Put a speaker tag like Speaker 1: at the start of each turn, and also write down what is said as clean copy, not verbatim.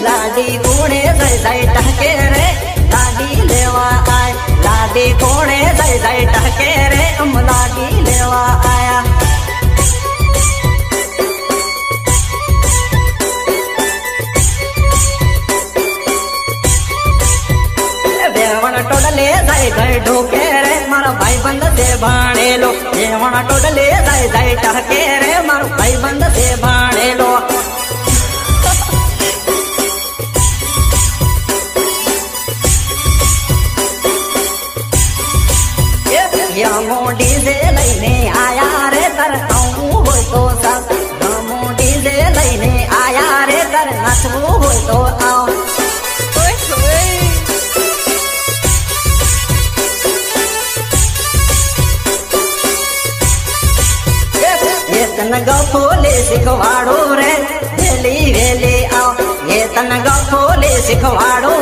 Speaker 1: લાડી કોણે જઈ જાય ટકે રે લાડી લેવા આય લાડી કોણે જઈ જાય ટકે રે લાડી લેવા આયા ટોડલે જાય જાય ઢોકે રે મારો ભાઈ બંધ છે ભાણેલો જેવણ ટોડલે જાય જાય ટકે રે મારો ભાઈ બંધ છે ભાણેલો ડીજે લઈને આયા રે તર આવું હોય તો સાવ ડીજે લઈને આયા રે તર નાચવું હોય તો આવ તન ગફોલે શીખવાડો રે વેલી વેલી આવ એ તન ગફોલે શીખવાડો